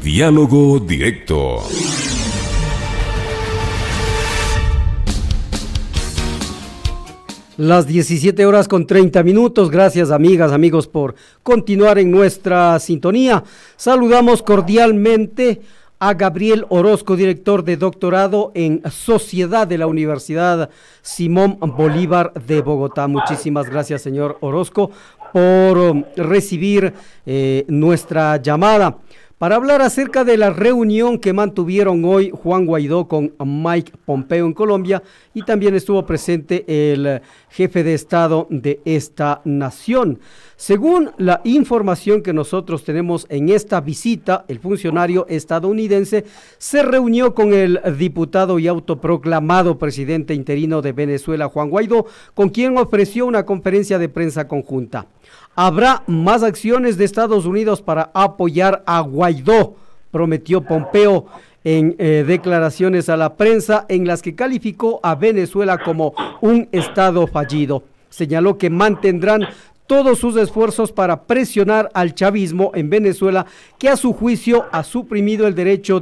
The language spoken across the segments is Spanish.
Diálogo Directo. Las 17:30. Gracias, amigas, amigos, por continuar en nuestra sintonía. Saludamos cordialmente a Gabriel Orozco, director de doctorado en Sociedad de la Universidad Simón Bolívar de Bogotá. Muchísimas gracias, señor Orozco, por recibir nuestra llamada para hablar acerca de la reunión que mantuvieron hoy Juan Guaidó con Mike Pompeo en Colombia, y también estuvo presente el jefe de Estado de esta nación. Según la información que nosotros tenemos en esta visita, el funcionario estadounidense se reunió con el diputado y autoproclamado presidente interino de Venezuela, Juan Guaidó, con quien ofreció una conferencia de prensa conjunta. Habrá más acciones de Estados Unidos para apoyar a Guaidó, prometió Pompeo en declaraciones a la prensa en las que calificó a Venezuela como un estado fallido. Señaló que mantendrán todos sus esfuerzos para presionar al chavismo en Venezuela, que a su juicio ha suprimido el derecho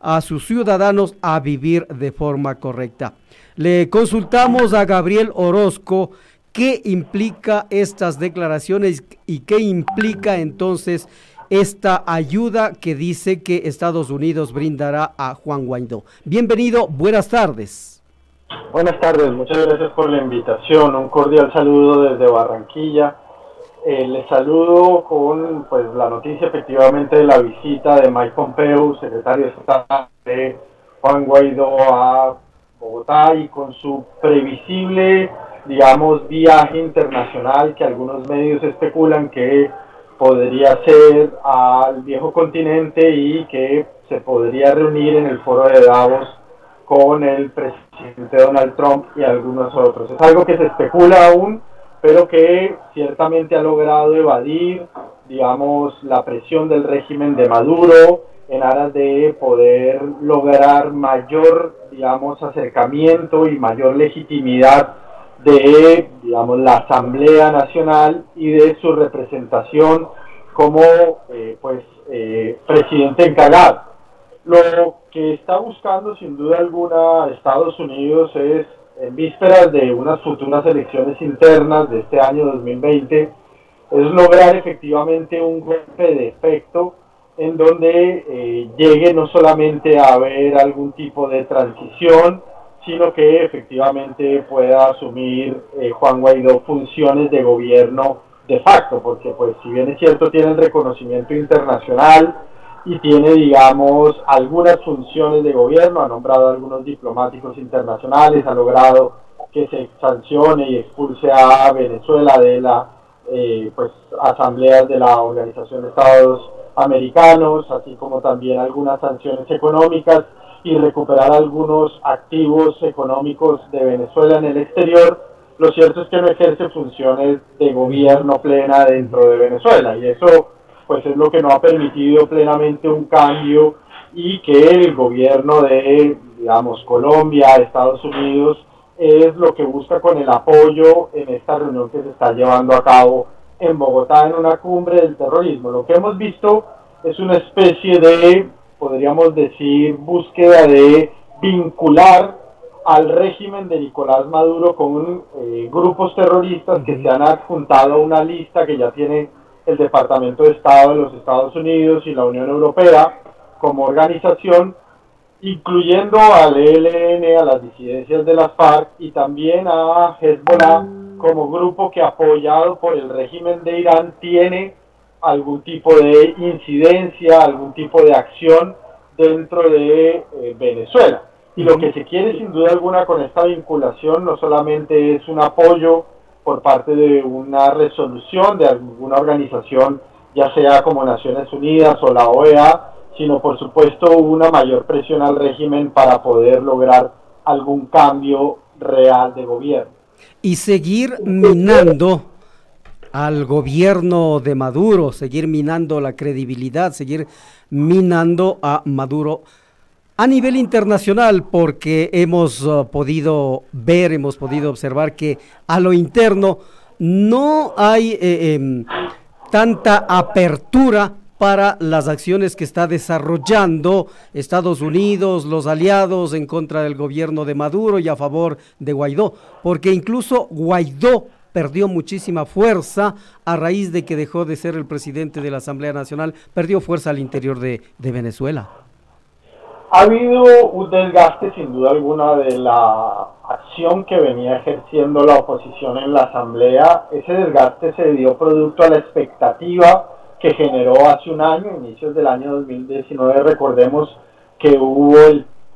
a sus ciudadanos a vivir de forma correcta. Le consultamos a Gabriel Orozco qué implica estas declaraciones y qué implica entonces esta ayuda que dice que Estados Unidos brindará a Juan Guaidó. Bienvenido, buenas tardes. Buenas tardes, muchas gracias por la invitación. Un cordial saludo desde Barranquilla. Les saludo con la noticia efectivamente de la visita de Mike Pompeo, secretario de Estado de Juan Guaidó a Bogotá, y con su previsible, viaje internacional que algunos medios especulan que podría ser al viejo continente y que se podría reunir en el foro de Davos con el presidente Donald Trump y algunos otros. Es algo que se especula aún, pero que ciertamente ha logrado evadir, la presión del régimen de Maduro en aras de poder lograr mayor, acercamiento y mayor legitimidad de, la Asamblea Nacional y de su representación como, presidente encargado. Lo que está buscando sin duda alguna Estados Unidos es, en vísperas de unas futuras elecciones internas de este año 2020, es lograr efectivamente un golpe de efecto en donde llegue no solamente a haber algún tipo de transición, sino que efectivamente pueda asumir Juan Guaidó funciones de gobierno de facto, porque si bien es cierto tiene el reconocimiento internacional y tiene, algunas funciones de gobierno, ha nombrado a algunos diplomáticos internacionales, ha logrado que se sancione y expulse a Venezuela de la asambleas de la Organización de Estados Americanos, así como también algunas sanciones económicas y recuperar algunos activos económicos de Venezuela en el exterior. Lo cierto es que no ejerce funciones de gobierno plena dentro de Venezuela, y eso es lo que no ha permitido plenamente un cambio, y que el gobierno de, Colombia, Estados Unidos, es lo que busca con el apoyo en esta reunión que se está llevando a cabo en Bogotá en una cumbre del terrorismo. Lo que hemos visto es una especie de, podríamos decir, búsqueda de vincular al régimen de Nicolás Maduro con grupos terroristas que se han adjuntado a una lista que ya tiene el Departamento de Estado de los Estados Unidos y la Unión Europea como organización, incluyendo al ELN, a las disidencias de las FARC, y también a Hezbollah como grupo que, apoyado por el régimen de Irán, tiene algún tipo de incidencia, algún tipo de acción dentro de Venezuela. Y lo que se quiere sin duda alguna con esta vinculación no solamente es un apoyo por parte de una resolución de alguna organización, ya sea como Naciones Unidas o la OEA, sino por supuesto una mayor presión al régimen para poder lograr algún cambio real de gobierno. Y seguir minando al gobierno de Maduro, seguir minando la credibilidad, seguir minando a Maduro a nivel internacional, porque hemos podido ver, hemos podido observar que a lo interno no hay tanta apertura para las acciones que está desarrollando Estados Unidos, los aliados en contra del gobierno de Maduro y a favor de Guaidó, porque incluso Guaidó perdió muchísima fuerza a raíz de que dejó de ser el presidente de la Asamblea Nacional, perdió fuerza al interior de Venezuela. Ha habido un desgaste sin duda alguna de la acción que venía ejerciendo la oposición en la Asamblea. Ese desgaste se dio producto a la expectativa que generó hace un año, inicios del año 2019, recordemos que hubo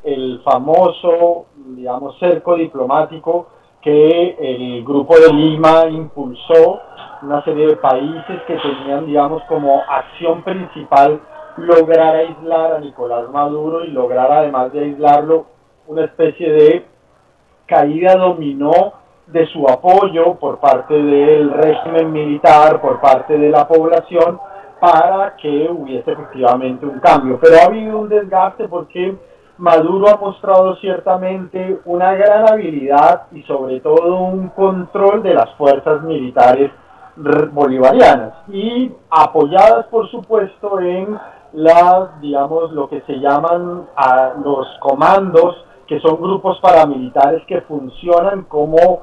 el famoso, digamos, cerco diplomático que el Grupo de Lima impulsó, una serie de países que tenían, digamos, como acción principal lograr aislar a Nicolás Maduro y lograr, además de aislarlo, una especie de caída dominó de su apoyo por parte del régimen militar, por parte de la población, para que hubiese efectivamente un cambio. Pero ha habido un desgaste porque Maduro ha mostrado ciertamente una gran habilidad y sobre todo un control de las fuerzas militares bolivarianas y apoyadas por supuesto en las, digamos, lo que se llaman los comandos, que son grupos paramilitares que funcionan como,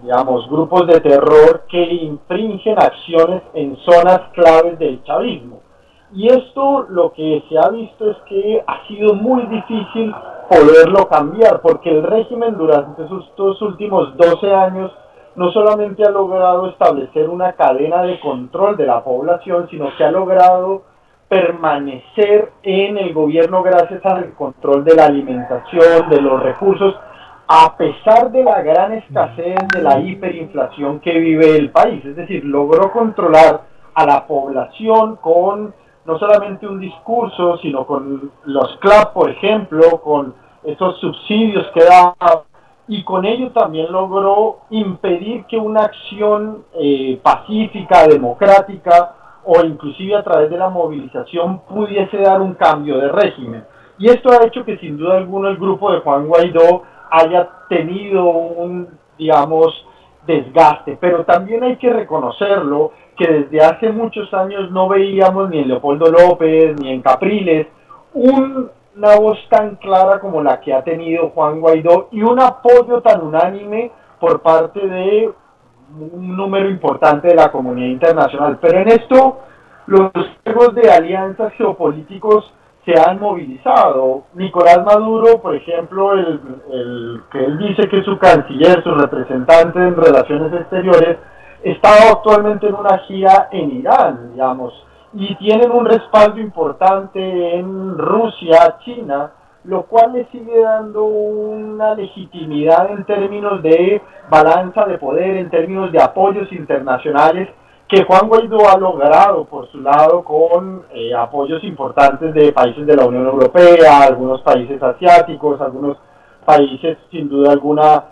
digamos, grupos de terror que infringen acciones en zonas claves del chavismo. Y esto lo que se ha visto es que ha sido muy difícil poderlo cambiar, porque el régimen durante sus dos últimos 12 años no solamente ha logrado establecer una cadena de control de la población, sino que ha logrado permanecer en el gobierno gracias al control de la alimentación, de los recursos, a pesar de la gran escasez, de la hiperinflación que vive el país. Es decir, logró controlar a la población con no solamente un discurso, sino con los CLAP, por ejemplo, con esos subsidios que da, y con ello también logró impedir que una acción pacífica, democrática, o inclusive a través de la movilización pudiese dar un cambio de régimen. Y esto ha hecho que sin duda alguna el grupo de Juan Guaidó haya tenido un, digamos, desgaste, pero también hay que reconocerlo que desde hace muchos años no veíamos ni en Leopoldo López ni en Capriles una voz tan clara como la que ha tenido Juan Guaidó y un apoyo tan unánime por parte de un número importante de la comunidad internacional. Pero en esto los juegos de alianzas geopolíticos se han movilizado. Nicolás Maduro, por ejemplo, el que él dice que es su canciller, su representante en relaciones exteriores, está actualmente en una gira en Irán, digamos, y tienen un respaldo importante en Rusia, China, lo cual le sigue dando una legitimidad en términos de balanza de poder, en términos de apoyos internacionales, que Juan Guaidó ha logrado por su lado con apoyos importantes de países de la Unión Europea, algunos países asiáticos, algunos países sin duda alguna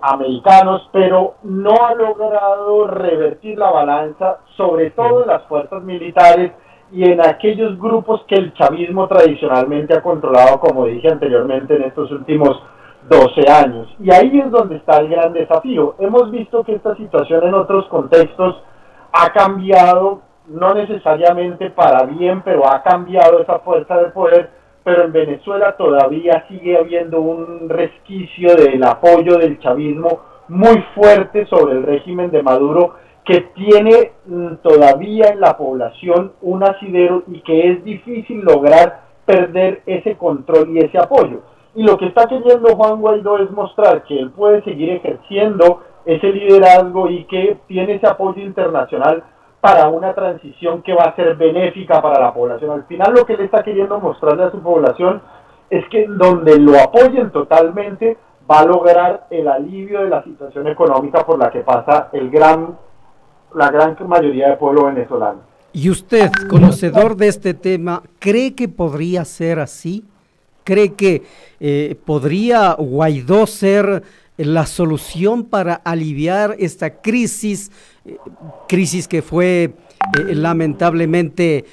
americanos, pero no ha logrado revertir la balanza, sobre todo en las fuerzas militares y en aquellos grupos que el chavismo tradicionalmente ha controlado, como dije anteriormente, en estos últimos 12 años. Y ahí es donde está el gran desafío. Hemos visto que esta situación en otros contextos ha cambiado, no necesariamente para bien, pero ha cambiado esa fuerza de poder, pero en Venezuela todavía sigue habiendo un resquicio del apoyo del chavismo muy fuerte sobre el régimen de Maduro, que tiene todavía en la población un asidero y que es difícil lograr perder ese control y ese apoyo. Y lo que está queriendo Juan Guaidó es mostrar que él puede seguir ejerciendo ese liderazgo y que tiene ese apoyo internacional para una transición que va a ser benéfica para la población. Al final lo que él está queriendo mostrarle a su población es que donde lo apoyen totalmente va a lograr el alivio de la situación económica por la que pasa la gran mayoría del pueblo venezolano. ¿Y usted, conocedor de este tema, cree que podría ser así? ¿Cree que podría Guaidó ser la solución para aliviar esta crisis que fue lamentablemente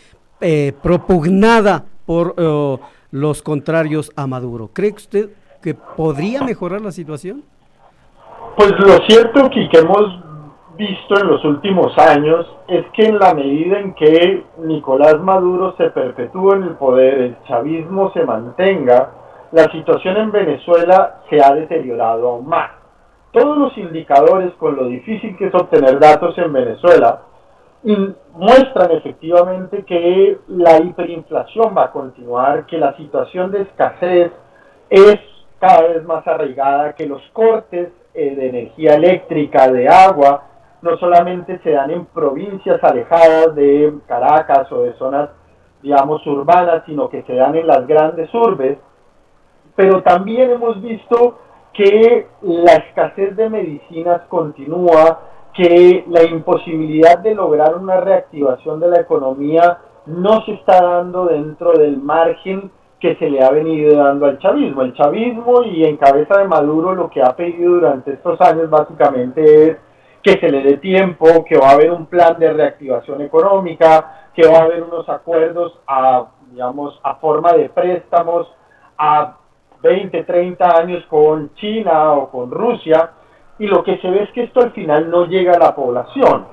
propugnada por los contrarios a Maduro? ¿Cree usted que podría mejorar la situación? Pues lo cierto, Quique, hemos visto en los últimos años es que en la medida en que Nicolás Maduro se perpetúe en el poder, el chavismo se mantenga, la situación en Venezuela se ha deteriorado aún más. Todos los indicadores, con lo difícil que es obtener datos en Venezuela, muestran efectivamente que la hiperinflación va a continuar, que la situación de escasez es cada vez más arraigada, que los cortes de energía eléctrica, de agua, no solamente se dan en provincias alejadas de Caracas o de zonas, digamos, urbanas, sino que se dan en las grandes urbes, pero también hemos visto que la escasez de medicinas continúa, que la imposibilidad de lograr una reactivación de la economía no se está dando dentro del margen que se le ha venido dando al chavismo. El chavismo, y en cabeza de Maduro, lo que ha pedido durante estos años básicamente es que se le dé tiempo, que va a haber un plan de reactivación económica, que va a haber unos acuerdos digamos, a forma de préstamos a 20, 30 años con China o con Rusia, y lo que se ve es que esto al final no llega a la población.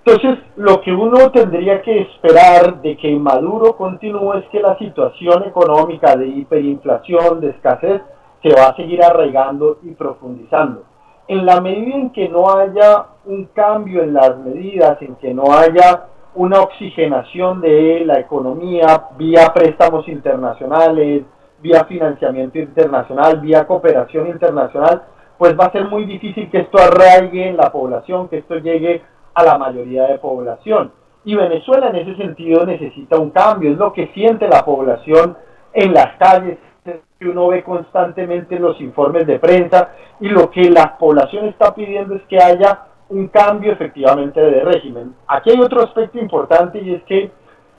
Entonces, lo que uno tendría que esperar de que Maduro continúe es que la situación económica de hiperinflación, de escasez, se va a seguir arraigando y profundizando. En la medida en que no haya un cambio en las medidas, en que no haya una oxigenación de la economía vía préstamos internacionales, vía financiamiento internacional, vía cooperación internacional, pues va a ser muy difícil que esto arraigue en la población, que esto llegue a la mayoría de población. Y Venezuela en ese sentido necesita un cambio, es lo que siente la población en las calles, que uno ve constantemente en los informes de prensa, y lo que la población está pidiendo es que haya un cambio efectivamente de régimen. Aquí hay otro aspecto importante, y es que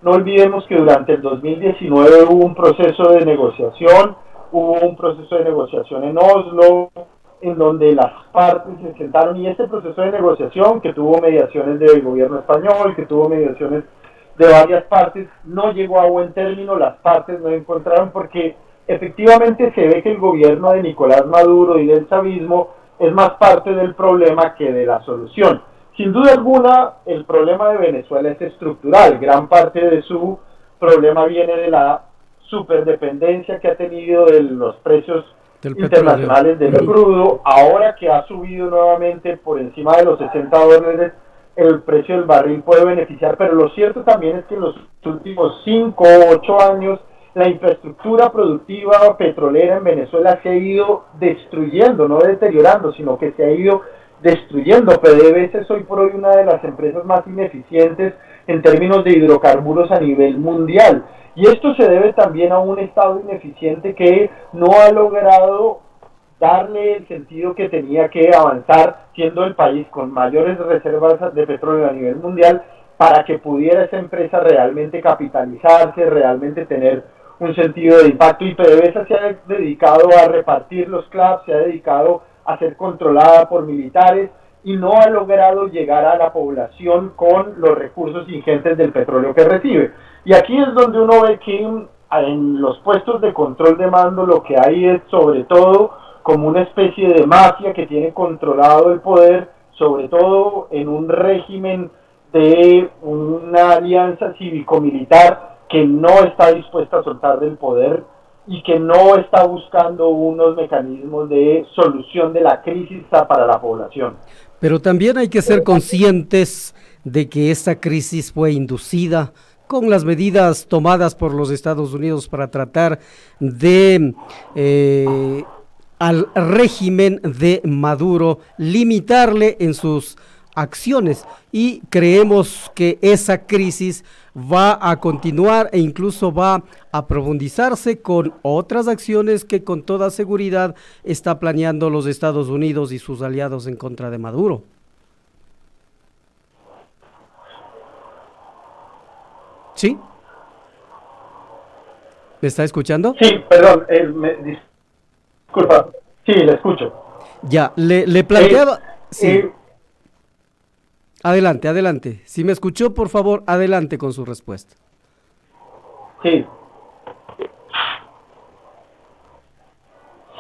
no olvidemos que durante el 2019 hubo un proceso de negociación, en Oslo, en donde las partes se sentaron, y este proceso de negociación, que tuvo mediaciones del gobierno español, que tuvo mediaciones de varias partes, no llegó a buen término. Las partes no encontraron, porque efectivamente se ve que el gobierno de Nicolás Maduro y del chavismo es más parte del problema que de la solución. Sin duda alguna, el problema de Venezuela es estructural. Gran parte de su problema viene de la superdependencia que ha tenido de los precios internacionales del crudo. Ahora que ha subido nuevamente por encima de los $60, el precio del barril puede beneficiar, pero lo cierto también es que en los últimos 5 o 8 años la infraestructura productiva petrolera en Venezuela se ha ido destruyendo, no deteriorando, sino que se ha ido destruyendo. PDVSA es hoy por hoy una de las empresas más ineficientes en términos de hidrocarburos a nivel mundial. Y esto se debe también a un Estado ineficiente que no ha logrado darle el sentido que tenía que avanzar, siendo el país con mayores reservas de petróleo a nivel mundial, para que pudiera esa empresa realmente capitalizarse, realmente tener un sentido de impacto. Y PDVSA se ha dedicado a repartir los CLAP, se ha dedicado a ser controlada por militares, y no ha logrado llegar a la población con los recursos ingentes del petróleo que recibe. Y aquí es donde uno ve que en los puestos de control de mando lo que hay es sobre todo como una especie de mafia que tiene controlado el poder, sobre todo en un régimen de una alianza cívico-militar que no está dispuesta a soltar del poder y que no está buscando unos mecanismos de solución de la crisis para la población. Pero también hay que ser conscientes de que esta crisis fue inducida con las medidas tomadas por los Estados Unidos para tratar de al régimen de Maduro limitarle en sus acciones, y creemos que esa crisis va a continuar e incluso va a profundizarse con otras acciones que con toda seguridad está planeando los Estados Unidos y sus aliados en contra de Maduro. ¿Sí? ¿Me está escuchando? Sí, perdón, disculpa, sí, le escucho. Ya, le planteaba... sí. Adelante. Si me escuchó, por favor, adelante con su respuesta. Sí.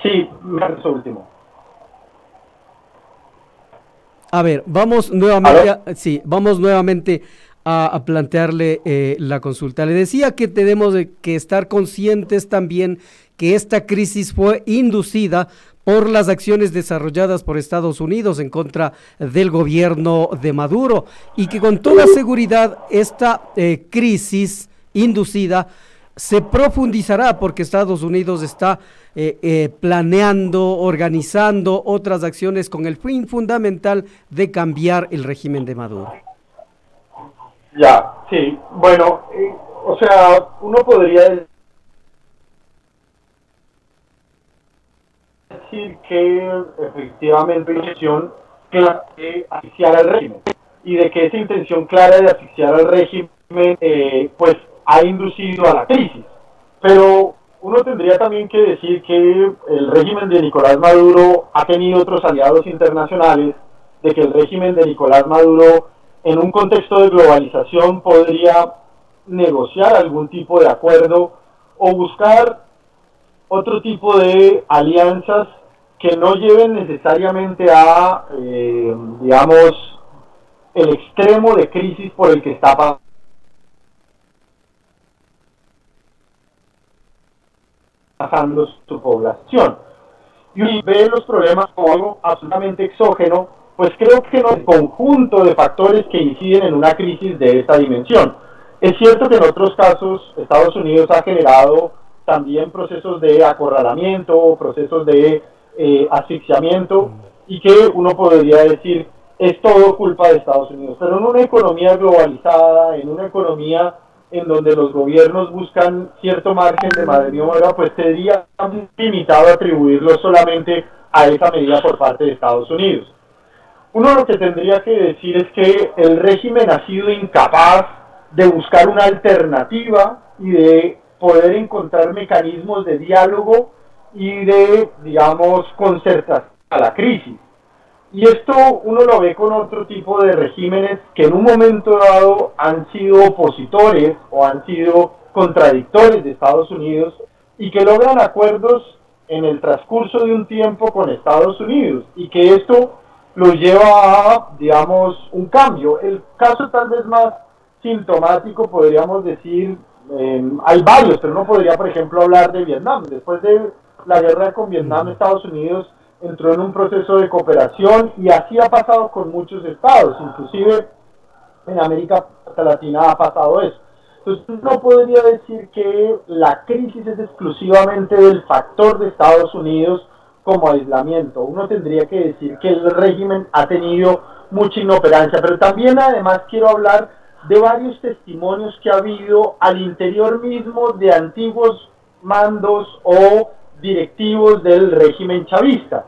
Sí, eso último. A ver, vamos nuevamente, vamos nuevamente a plantearle la consulta. Le decía que tenemos que estar conscientes también que esta crisis fue inducida por las acciones desarrolladas por Estados Unidos en contra del gobierno de Maduro y que con toda seguridad esta crisis inducida se profundizará porque Estados Unidos está planeando, organizando otras acciones con el fin fundamental de cambiar el régimen de Maduro. Ya, sí, bueno, o sea, uno podría decir que efectivamente hay intención clara de asfixiar al régimen y de que esa intención clara de asfixiar al régimen pues ha inducido a la crisis, pero uno tendría también que decir que el régimen de Nicolás Maduro ha tenido otros aliados internacionales, de que el régimen de Nicolás Maduro en un contexto de globalización podría negociar algún tipo de acuerdo o buscar otro tipo de alianzas que no lleven necesariamente a, digamos, el extremo de crisis por el que está pasando su población. Y ve los problemas como algo absolutamente exógeno, pues creo que no es el conjunto de factores que inciden en una crisis de esta dimensión. Es cierto que en otros casos Estados Unidos ha generado también procesos de acorralamiento, procesos de asfixiamiento, y que uno podría decir es todo culpa de Estados Unidos. Pero en una economía globalizada, en una economía en donde los gobiernos buscan cierto margen de maniobra, pues sería limitado atribuirlo solamente a esa medida por parte de Estados Unidos. Uno lo que tendría que decir es que el régimen ha sido incapaz de buscar una alternativa y de poder encontrar mecanismos de diálogo y de, digamos, concertación a la crisis. Y esto uno lo ve con otro tipo de regímenes que en un momento dado han sido opositores o han sido contradictores de Estados Unidos y que logran acuerdos en el transcurso de un tiempo con Estados Unidos y que esto lo lleva a, digamos, un cambio. El caso tal vez más sintomático, podríamos decir, hay varios, pero uno podría, por ejemplo, hablar de Vietnam. Después de la guerra con Vietnam, Estados Unidos entró en un proceso de cooperación y así ha pasado con muchos estados, inclusive en América Latina ha pasado eso. Entonces no podría decir que la crisis es exclusivamente del factor de Estados Unidos como aislamiento. Uno tendría que decir que el régimen ha tenido mucha inoperancia, pero también además quiero hablar de varios testimonios que ha habido al interior mismo de antiguos mandos o directivos del régimen chavista.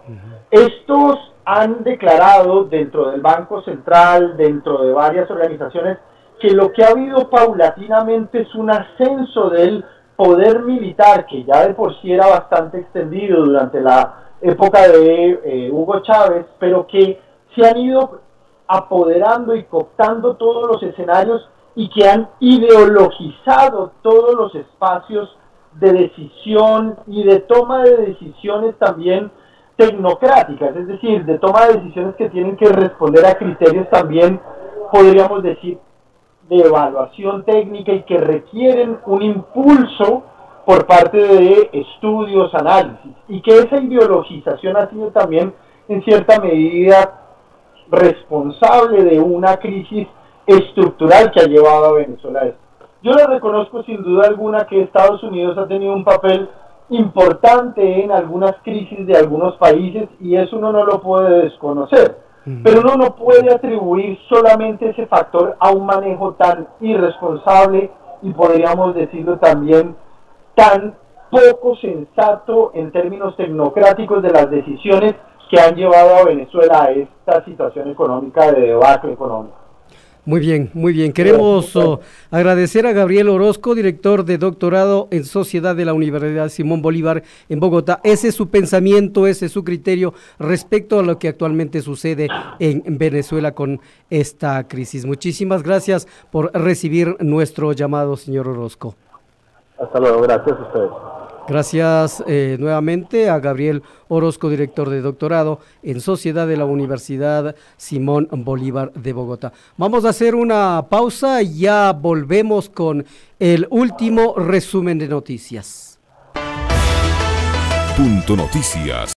Estos han declarado dentro del Banco Central, dentro de varias organizaciones, que lo que ha habido paulatinamente es un ascenso del poder militar, que ya de por sí era bastante extendido durante la época de Hugo Chávez, pero que se han ido apoderando y cooptando todos los escenarios y que han ideologizado todos los espacios de decisión y de toma de decisiones también tecnocráticas, es decir, de toma de decisiones que tienen que responder a criterios también, podríamos decir, de evaluación técnica y que requieren un impulso por parte de estudios, análisis, y que esa ideologización ha sido también en cierta medida responsable de una crisis estructural que ha llevado a Venezuela a esto. Yo le reconozco sin duda alguna que Estados Unidos ha tenido un papel importante en algunas crisis de algunos países y eso uno no lo puede desconocer, pero uno no puede atribuir solamente ese factor a un manejo tan irresponsable y podríamos decirlo también tan poco sensato en términos tecnocráticos de las decisiones que han llevado a Venezuela a esta situación económica de debacle económico. Muy bien, muy bien. Queremos agradecer a Gabriel Orozco, director de doctorado en Sociedad de la Universidad Simón Bolívar en Bogotá. Ese es su pensamiento, ese es su criterio respecto a lo que actualmente sucede en Venezuela con esta crisis. Muchísimas gracias por recibir nuestro llamado, señor Orozco. Hasta luego, gracias a ustedes. Gracias nuevamente a Gabriel Orozco, director de doctorado en Sociedad de la Universidad Simón Bolívar de Bogotá. Vamos a hacer una pausa y ya volvemos con el último resumen de noticias. Punto Noticias.